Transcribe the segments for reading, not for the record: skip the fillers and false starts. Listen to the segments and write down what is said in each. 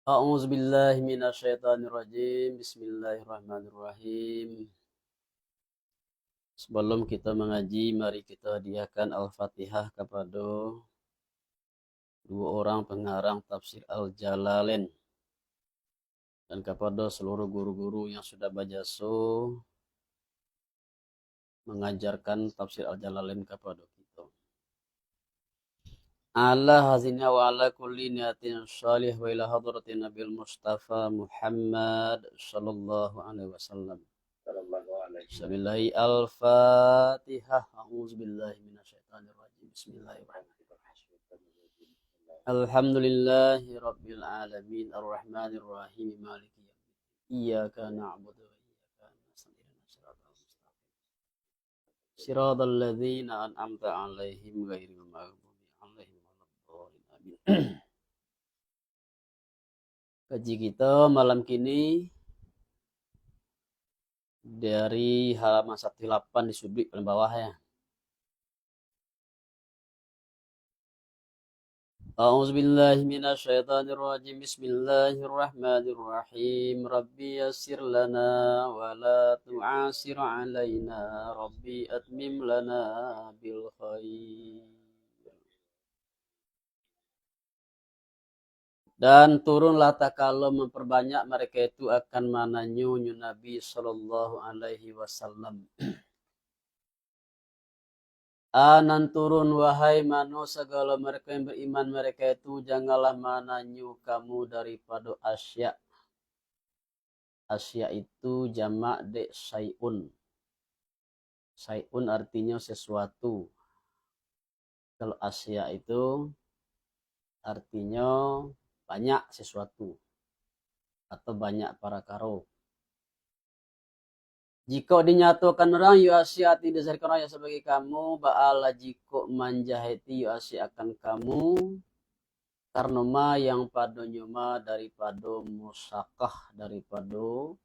A'udzu billahi minasyaitonir rajim. Bismillahirrahmanirrahim. Sebelum kita mengaji, mari kita hadiahkan Al-Fatihah kepada dua orang pengarang tafsir Al-Jalalain dan kepada seluruh guru-guru yang sudah berjasa mengajarkan tafsir Al-Jalalain kepada kita. Ala hazina wa ala kulli niyatin salih wa ila hadratin Nabil Mustafa Muhammad sallallahu alaihi wasallam. Bismillahi al-Fatihah. A'udzubillahi minasyaitonirrajim. Bismillahirrahmanirrahim. Alhamdulillahi rabbil alamin arrahmanir rahim maliki yaumiddin. Iyyaka na'budu wa iyyaka nasta'in. Shiratal ladzina an'amta 'alaihim ghairil maghdubi 'alaihim waladdallin. Amin. Kaji kita malam kini dari halaman 108 di sublik paling bawah ya. A'udzubillahi minasyaitonirrajim. Bismillahirrahmanirrahim. Rabbi yassir lana wa la tu'asir alaina. Rabbi atmim lana bil khair. Dan turunlah tak kalau memperbanyak mereka itu akan mananyu Nabi sallallahu alaihi wasallam. Anan turun wahai manu segala mereka yang beriman mereka itu janganlah mananyu kamu daripada asya. Asya itu jamak de sayun. Sayun artinya sesuatu. Kalau asya itu artinya banyak sesuatu atau banyak parakara. Jika dinyatakan orang yuasi tidak dari orang yang sebagai kamu, ba'ala jika manjahiti yuasi akan kamu, karena ma yang padanya ma daripada musakah, daripada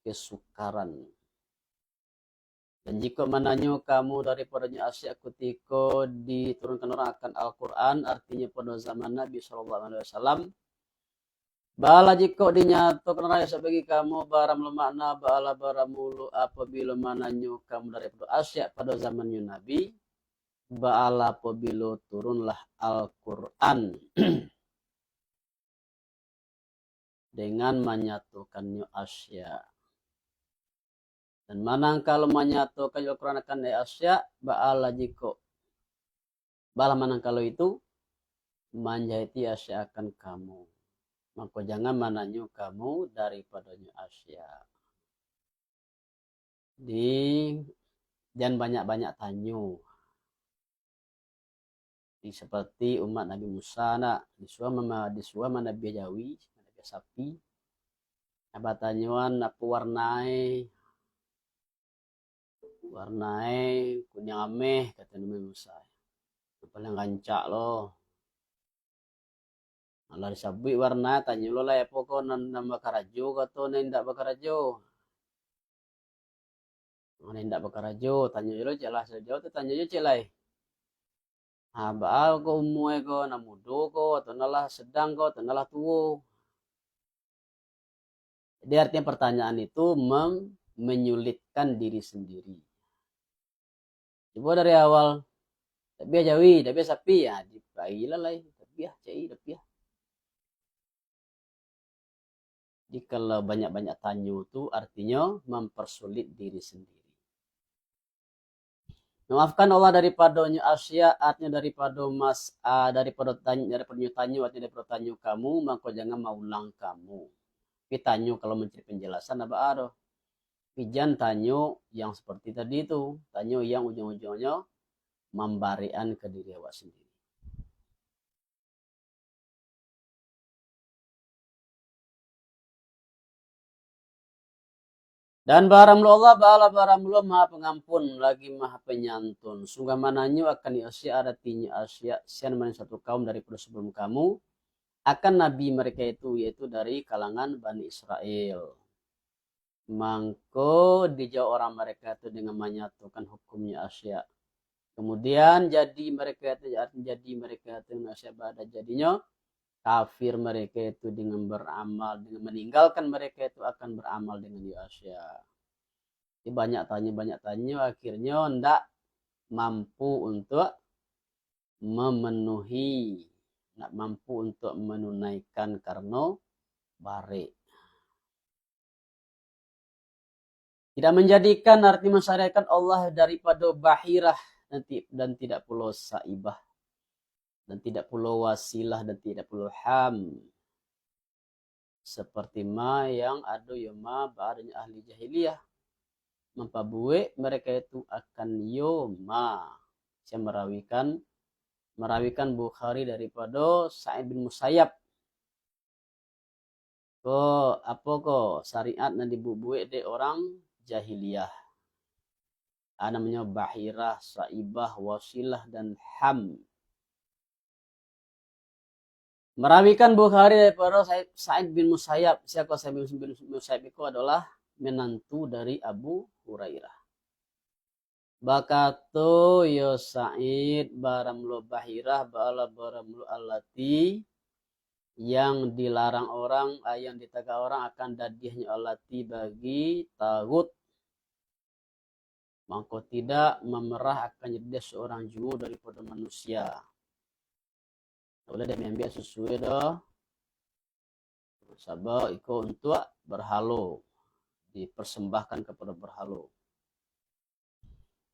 kesukaran. Dan jika mananya kamu daripadanya asya ketika diturunkan orang akan Al-Quran, artinya pada zaman Nabi SAW, bala jika dinyatakan raya sebagai kamu baram lemakna bala baramulu apabila mananya kamu daripada asya pada zamannya Nabi, bala apabila turunlah Al-Quran dengan menyatukannya asya. Dan mana kalau menyatukan Al-Quran akan asya, bala jika bala mana kalau itu menjahiti asya akan kamu. Maka jangan mananyu kamu daripadanya asya. Dan banyak-banyak tanyu. Seperti umat Nabi Musa nak disuah mana biajawi, mana biasa sapi. Abatanyuan apa warnai kuning ameh kata Nabi Musa. Paling gancak loh. Kalau disabui warna tanya lo lah apa kau nambah karajo atau nendak bakarajo. Nendak bakarajo tanya lo celah sejauh tu tanya je celai. Baal ko umue ko namudo ko atau nalah sedang ko atau nalah tuo. Jadi artinya pertanyaan itu menyulitkan diri sendiri. Coba dari awal tapi jawi, tapi sapi ya dibagilah lah, tapi ya cai, tapi ya. Jadi kalau banyak-banyak tanya itu artinya mempersulit diri sendiri. Memaafkan Allah daripadanya asya, artinya daripada daripada tanya artinya daripada tanya kamu, maka jangan maulang kamu. Tapi tanya kalau mencari penjelasan apa ada. Pijan tanya yang seperti tadi itu, tanya yang ujung-ujungnya membarian ke diri awak sendiri. Dan baramlu Allah ba'ala baramlu maha pengampun lagi maha penyantun. Sungguh mananya akan diasya artinya asya sian mana satu kaum daripada sebelum kamu akan nabi mereka itu yaitu dari kalangan Bani Israel. Mangko dijauh orang mereka itu dengan menyatukan hukumnya asya. Kemudian jadi mereka itu asya pada jadinya kafir mereka itu dengan beramal, dengan meninggalkan mereka itu akan beramal dengan Yahya. Jadi banyak tanya, akhirnya ndak mampu untuk memenuhi, ndak mampu untuk menunaikan karena bare. Tidak menjadikan arti mensyariatkan Allah daripada bahirah dan tidak pula saibah dan tidak pula wasilah dan tidak pula ham. Seperti ma yang ada yoma baadanya ahli jahiliyah. Mempabue mereka itu akan yoma. Saya merawikan Bukhari daripada Sa'id bin Musayyab. Apa syariat yang dibubuik de orang jahiliyah. Namanya bahirah, saibah, wasilah dan ham. Merawikan Bukhari daripada Sa'id bin Musayyab. Siapa Sa'id bin Musayyab itu adalah menantu dari Abu Hurairah. Bakato yo Sa'id baramlo bahirah ba'ala baramlo allati yang dilarang orang, yang ditagak orang akan dadihnya allati bagi tagut. Maka tidak memerah akan jadi seorang juru daripada manusia. Boleh dia ambil sesuai dah. Sabab itu untuk berhalo. Dipersembahkan kepada berhalo.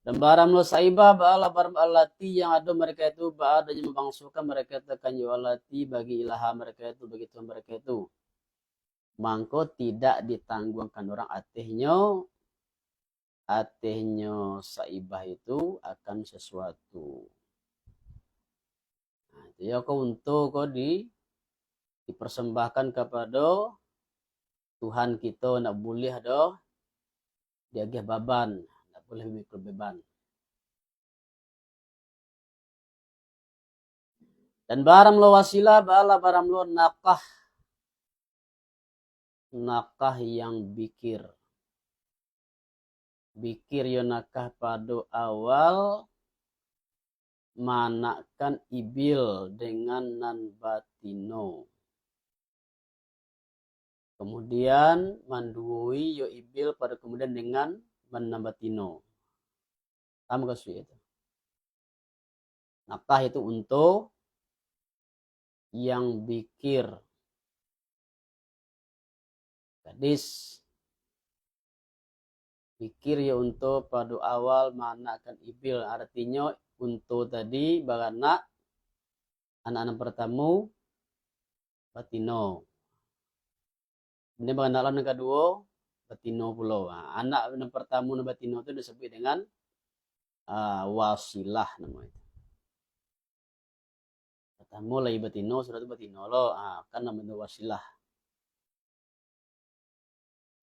Dan barang lo saibah ba'ala barang alati yang ada mereka itu ba'ada yang membangsukan mereka itu akan yu'alati bagi ilaha mereka itu, bagi Tuhan mereka itu. Mangko tidak ditanggungkan orang atehnya saibah itu akan sesuatu. Nah, itu ya kau untuk kau dipersembahkan kepada Tuhan kita, nak boleh ada dia baban, nak boleh mikul beban. Dan barang lo wasilah bala barang lo nakah yang bikir yo nakah pada awal manakan ibil dengan nan batino. Kemudian mandui yo ibil pada kemudian dengan menambatino. Kamu kasih itu. Nakah itu untuk yang bikir. Gadis. Bikir ya untuk pada awal manakan ibil. Artinya untuk tadi bagaimana anak-anak pertama batino. Ini bagaimana anak kedua batino pula. Anak yang pertama batino itu disebut dengan wasilah namanya. Pertama lagi batino, sudah itu batino lo, kan namanya wasilah.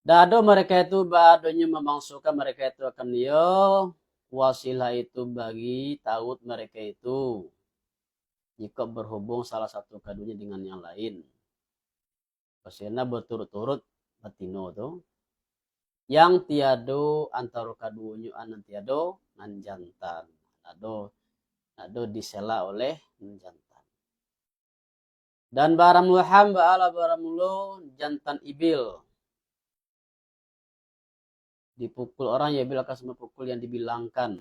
Dado mereka itu badonya memasukkan mereka itu akan yo wasilah itu bagi taut mereka itu jika berhubung salah satu kadunya dengan yang lain. Pasirna berturut-turut batino tuh. Yang tiado antara kadunya anan tiado nan jantan. Nado disela oleh nan jantan. Dan barang muham ba'ala barang mulo jantan ibil. Dipukul orang ya bila kasih pukul yang dibilangkan.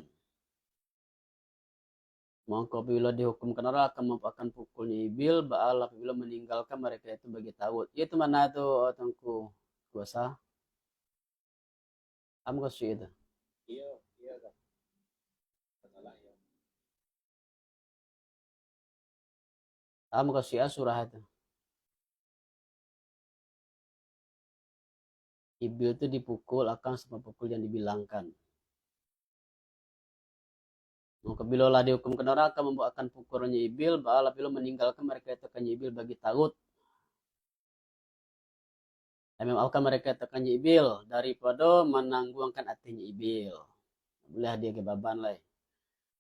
Maka bila dihukumkan orang akan pukulnya ibil ba'ala bila meninggalkan mereka itu bagi tawud. Itu mana itu tengku kuasa? Kamu kasih itu. Iya. Kamu kasih surah itu. Ibil itu dipukul akan sama pukul yang dibilangkan. Maka bila lah dihukum ke neraka membuatkan pukulannya ibil, ba'ala bila meninggalkan mereka tekannya ibil bagi tagut. Dan memaafkan mereka tekannya ibil daripada menangguhkan hatinya ibil. Boleh dia kebaban lah.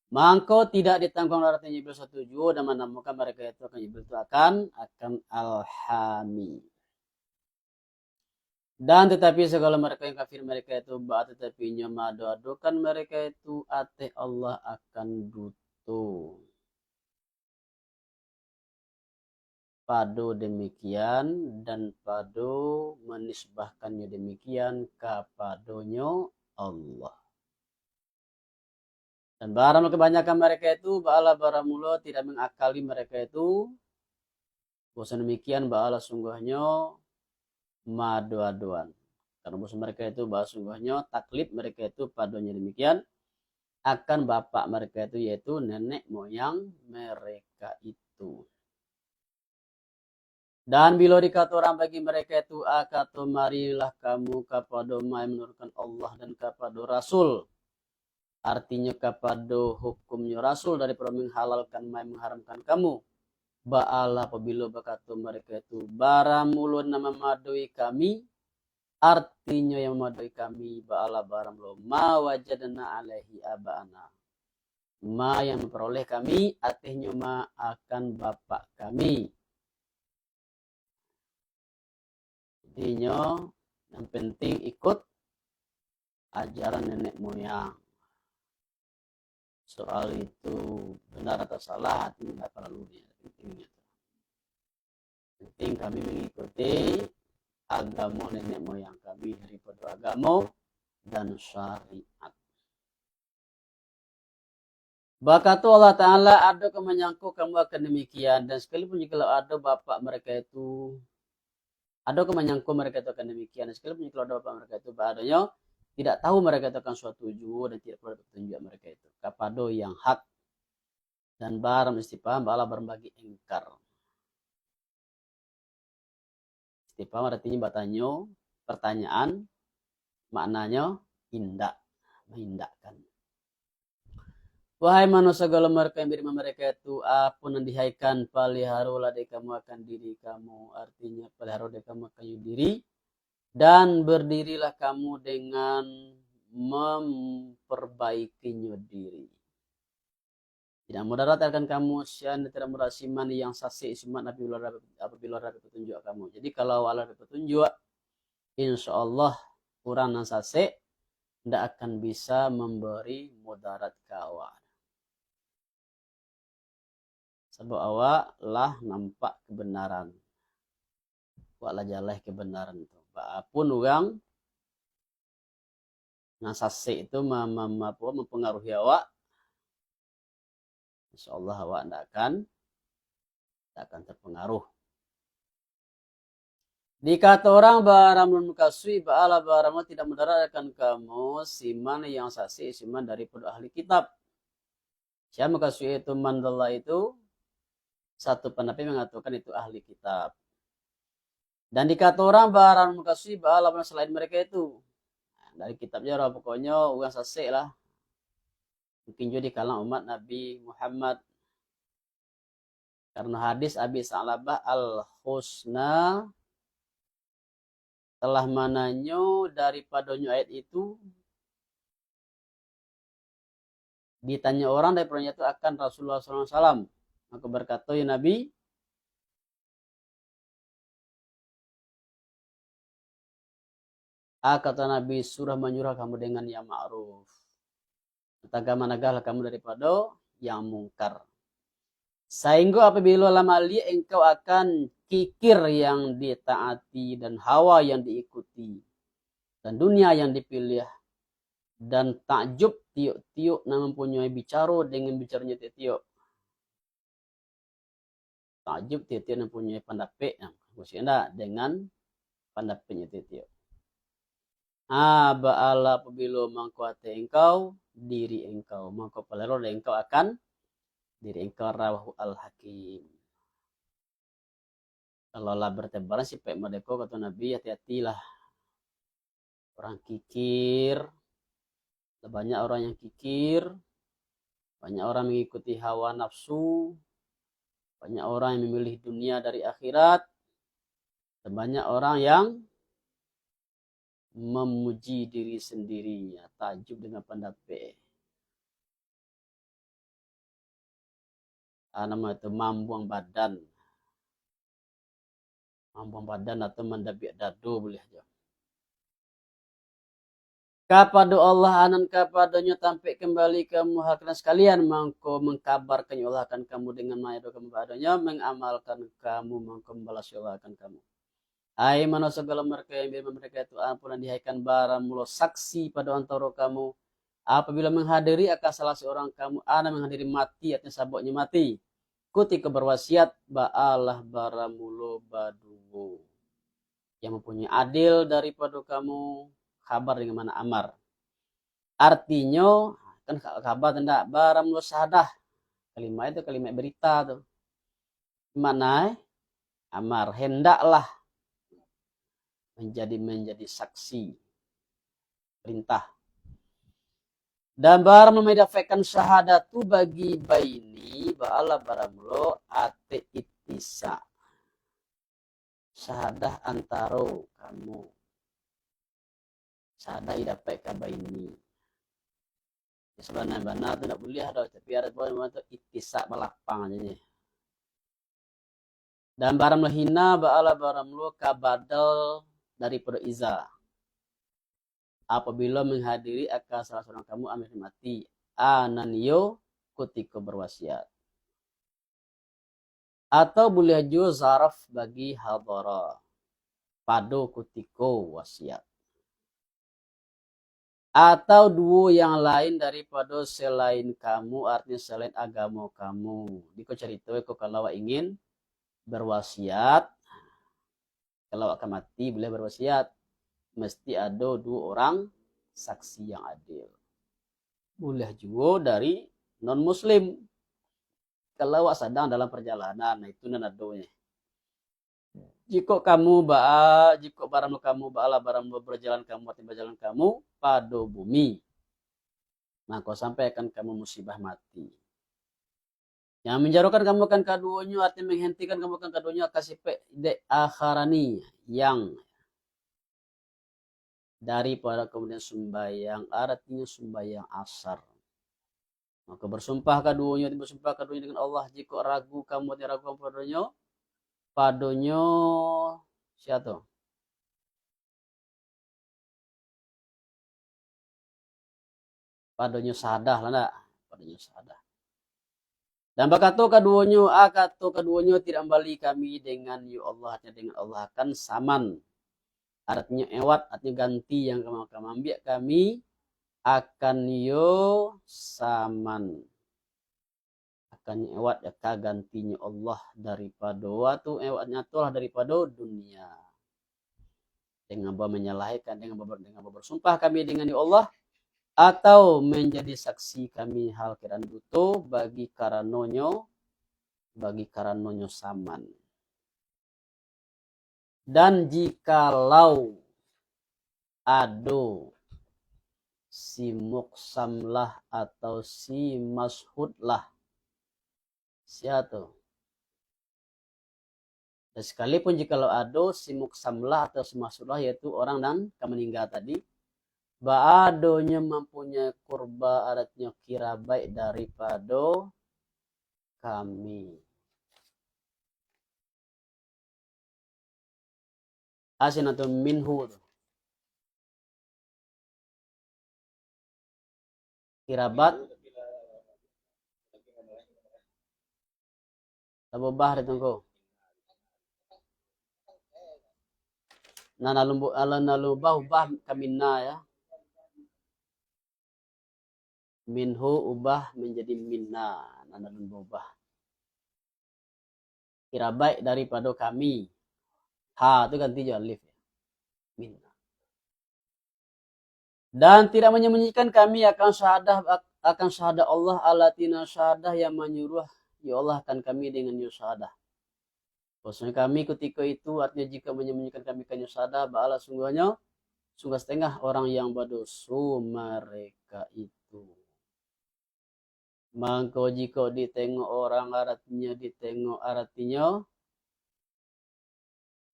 Mangko tidak ditanggung artinya ibil setuju dan menemukan mereka itu akan ibil itu akan alhami. Dan tetapi segala mereka yang kafir mereka itu tetapi nyamado-adokan mereka itu ate Allah akan duto. pado demikian dan pado menisbahkannya demikian kepadanya Allah. Dan barang kebanyakan mereka itu ba'ala baramulo tidak mengakali mereka itu. Bosan demikian ba'ala sungguhnya madu-aduan. Karena bosan mereka itu ba'ala sungguhnya taklid mereka itu padonya demikian akan bapak mereka itu yaitu nenek moyang mereka itu. Dan bila dikata orang bagi mereka itu akatu marilah kamu kepada mai menurunkan Allah dan kepada Rasul. Artinya kepada hukumnya Rasul daripada menghalalkan mai mengharamkan kamu. Ba'ala apabila berkata mereka itu baramulun nama madui kami. Artinya yang memadai kami ba'ala baramlo ma wajadna alaihi aba'ana. Ma yang memperoleh kami artinya ma akan bapak kami. Intinya yang penting ikut ajaran nenek moyang. Soal itu benar atau salah tidak perlu pentingnya. Penting kami mengikuti agama nenek moyang kami daripada agama dan syariat. Bakatu Allah Ta'ala ada menyangkut kamu akan demikian. Dan sekalipun jika ada bapak mereka itu ada menyangkut mereka itu akan demikian. Dan sekalipun jika ada bapak mereka itu adanya tidak tahu mereka itu akan suatu tujuan dan tidak perlu petunjuk mereka itu. Kepada yang hak dan barang istifham bala berbagi engkar. Istifham artinya bertanya, pertanyaan, maknanya indak, mengindakkan. Wahai manusia segala mereka yang beriman mereka itu apa yang dihaikan paliharulah dek kamu akan diri kamu. Artinya paliharulah dek kamu akan diri. Dan berdirilah kamu dengan memperbaikinya diri. Tidak mudarat akan kamu syan tidak mudarat siman yang sasi siman apabila ada petunjuk kamu. Jadi kalau ada petunjuk, insya Allah kurang yang sasi tidak akan bisa memberi mudarat kawan. Sebab awak lah nampak kebenaran. Awak lah jalan kebenaran itu. Apapun orang nasasi itu mempengaruhi awak, insya Allah awak tidak akan terpengaruh. Dikata orang barang kasui ba'ala barang tidak mudaratkan kamu siman yang sasi siman daripada ahli kitab. Siapa makasui itu mandallah itu satu pendapat mengatakan itu ahli kitab. Dan dikata orang barang makasui ba'ala selain mereka itu. Dari kitabnya orang pokoknya orang sasik lah. Mungkin juga di kalangan umat Nabi Muhammad. Karena hadis Abi Sa'labah al-Husna telah mananya daripadanya ayat itu ditanya orang daripada itu akan Rasulullah SAW. Maka berkata ya Nabi, kata Nabi surah menyuruh kamu dengan yang ma'ruf. Tagamanagalah kamu daripada yang mungkar. Sehingga apabila lama li engkau akan kikir yang ditaati dan hawa yang diikuti. Dan dunia yang dipilih. Dan takjub tiuk-tiuk yang mempunyai bicara dengan bicaranya tiuk-tiuk. Takjub tiuk-tiuk yang mempunyai pendapat. Maksudnya dengan pendapatnya tiuk-tiuk. Ba'ala apabila mengkuati engkau, diri engkau. Maka pelero engkau akan diri engkau rawahu al-hakim. Kalau lah bertebaran si pek mereka kata Nabi hati-hatilah. Orang kikir. Banyak orang yang kikir. Banyak orang mengikuti hawa nafsu. Banyak orang yang memilih dunia dari akhirat. Dan banyak orang yang memuji diri sendirinya. Tajub dengan pendapat. Nama itu mambuang badan. Mambuang badan atau mendabiak dadu boleh aja. Kepada Allah anan kepadanya tampik kembali kamu hakna sekalian mangko mengkabarkan Allah akan kamu dengan mayado kamu padanya mengamalkan kamu mangko membalas Allah akan kamu. Hai mana segala mereka yang bila mereka itu ampunan dihaikan barang mulo saksi pada antara kamu apabila menghadiri akan salah seorang kamu ana menghadiri mati artinya saboknya mati ketika berwasiat ba'alah baramulo baduwo yang mempunyai adil daripada kamu kabar dengan mana amar. Artinya kan kabar tanda barang lo sadah. Kalimat itu kalimat berita tuh. Mana amar hendaklah menjadi saksi perintah. Dan barang memedafekan syahadatu bagi baini ba'ala baramlo ate itisa. Syahadah antaro kamu. Syahadah dapat ka baini. Sebenarnya benar tidak boleh ada tapi ada boleh itu itisa balapang aja. Dan barang hina ba'ala barang lu kabadal daripada iza. Apabila menghadiri akan salah seorang kamu amir mati. Ananiyo ketika berwasiat. Atau boleh juga zaraf bagi hadara. Pado ketika wasiat. Atau dua yang lain daripada selain kamu, artinya selain agama kamu. Diko cerita kalau ingin berwasiat, kalau akan mati boleh berwasiat. Mesti ada dua orang saksi yang adil. Boleh juga dari non-muslim. Kalau sedang dalam perjalanan, nah itu nanadonya. Jika barang kamu berjalan kamu pada bumi, maka sampai akan kamu musibah mati. Yang menjarukan kamu akan kaduanya, artinya menghentikan kamu akan kaduanya kasih de akharani yang daripada kemudian sembahyang artinya sembahyang asar. Maka bersumpah keduanya dengan Allah jika ragu kamu padonyo siapa? Padonyo sadah lah nak. Padonyo sadah. Dan berkata keduanya tidak kembali kami dengan ya Allah dengan Allah akan saman. Artinya ewat, artinya ganti yang kamu ambil kami akan yo saman. Akan ewat ya gantinya Allah daripada waktu ewatnya itulah daripada dunia. Dengan menyalahkan dengan bersumpah kami dengan ya Allah atau menjadi saksi kami hal kiraan butuh bagi karanonyo saman. Dan jikalau ado si muksamlah atau si mashudlah siapa? Dan sekalipun jikalau ado si muksamlah atau si mashudlah yaitu orang dan meninggal tadi ba'adonya mempunyai kurba adatnya kira baik daripada kami. Asin atau minhu kirabat tabobah ditunggu nalubah ubah kamina ya minhu ubah menjadi minna nalubah kira baik daripada kami ha itu ganti alif ya minna. Dan tidak menyembunyikan kami akan syahadah Allah alatina syahadah yang menyuruh ya Allah akan kami dengan syahadah. Maksudnya kami ketika itu artinya jika menyembunyikan kami kan syahadah ba'ala sungguh setengah orang yang berdosa mereka itu. Maka jika ditengok orang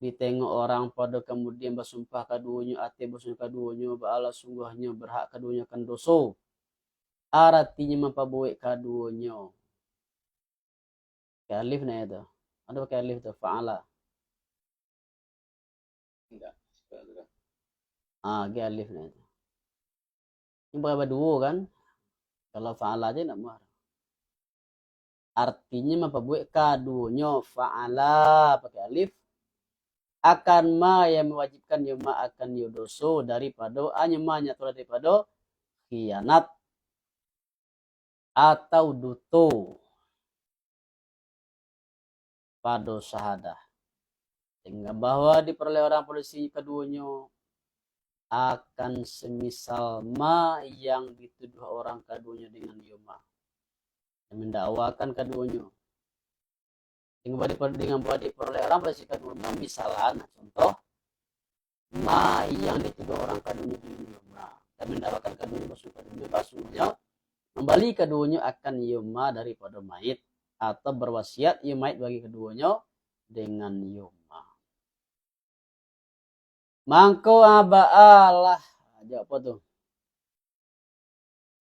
ditengok orang pada kemudian bersumpah kaduanya ba'ala sungguhnya berhak kaduanya kan dosa. Artinya memperbuat kaduanya. Alif na itu. Ada pakai alif itu fa'ala. Enggak. Alif na itu. Ini pakai dua kan. Kalau fa'ala aja nak marah. Artinya apa buat kadunya fa'ala pakai alif akan ma yang mewajibkan yuma akan yudoso daripada anyemanya atau daripada khianat atau duto pada syahadah. Sehingga bahwa diperoleh orang polisi keduanya akan semisal ma yang dituduh orang keduanya dengan yuma. Yang mendakwakan keduanya. Dengan bahwa diperoleh orang polisi keduanya misalnya contoh ma yang dituduh orang keduanya dengan yuma. Dan mendakwakan keduanya basuhnya kembali keduanya akan yuma daripada mayit atau berwasiat mayit bagi keduanya dengan yuma. Mangko ba'alah. Jawab apa tuh?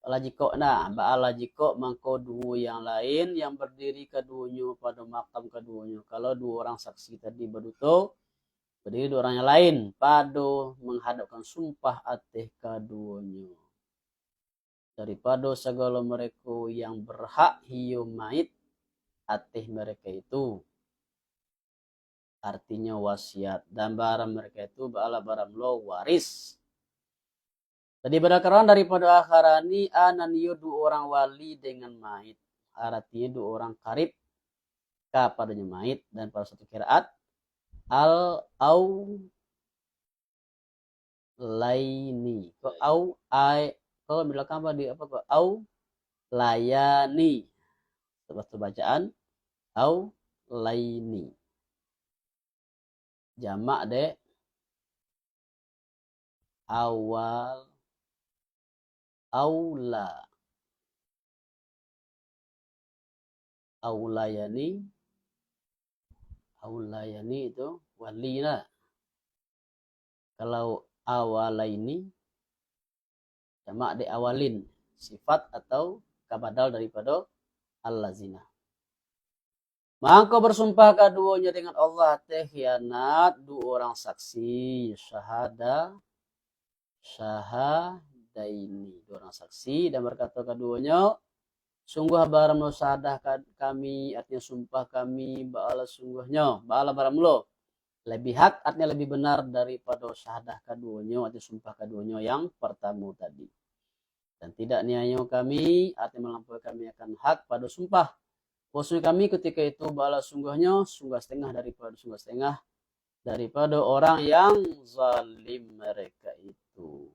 Lajiko nah, ba'alah jiko mangko dua yang lain yang berdiri keduanya pada makam keduanya. Kalau dua orang saksi tadi berduto, berdiri dua orang yang lain pada menghadapkan sumpah ateh keduanya. Daripada segala mereka yang berhak hiu mayit ateh mereka itu. Artinya wasiat. Dan barang mereka itu ba'ala barang lo waris. Tadi berdasarkan daripada akharani ananiyo dua orang wali dengan mayit. Artinya dua orang karib kepadanya mayit. Dan pada satu kiraat al-au laini. Kalau bilang apa di apa kok? Au layani. Sebab bacaan au laini. Jamak de awal aula aulayani itu walina. Kalau awalaini jamak de awalin, sifat atau kabadal daripada allazina. Maka bersumpah keduanya dengan Allah teh khianat dua orang saksi syahadaini dua orang saksi dan berkata keduanya sungguh barang syahadah kami artinya sumpah kami ba'ala sungguhnya ba'ala barang lo lebih hak artinya lebih benar daripada syahadah keduanya artinya sumpah keduanya yang pertama tadi dan tidak nianya kami artinya melampaui kami akan hak pada sumpah. Maksudnya kami ketika itu bala sungguhnya sungguh setengah daripada orang yang zalim mereka itu.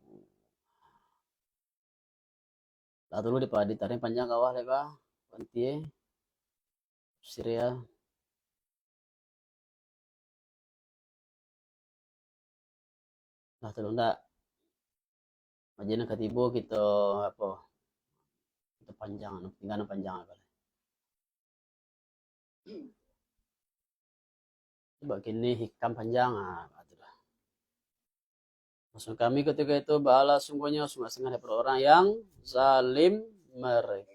Lah dulu ditarik panjang kawah leba pantie Syria. Lah dulu ndak majina katibo kita apa kita panjang tinggal panjang apa. Coba kini hikam panjang maksud kami ketika itu bala sungguhnya setengah daripada orang yang zalim mereka.